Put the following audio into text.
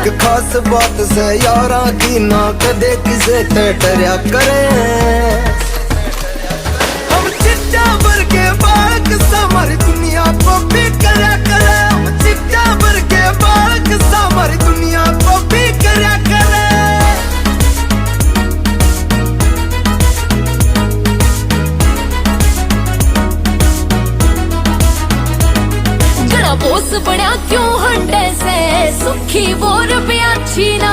एक खास बात से यारा की ना कदे किसे ते डरया करे। हम चिट्टा भर के बालक सामरी दुनिया को भी करया करे। हम चिट्टा भर के बालक सामरी दुनिया को भी करया करे। बोस बड़ा क्यों हंडे से सुखी वो रुपया छीना।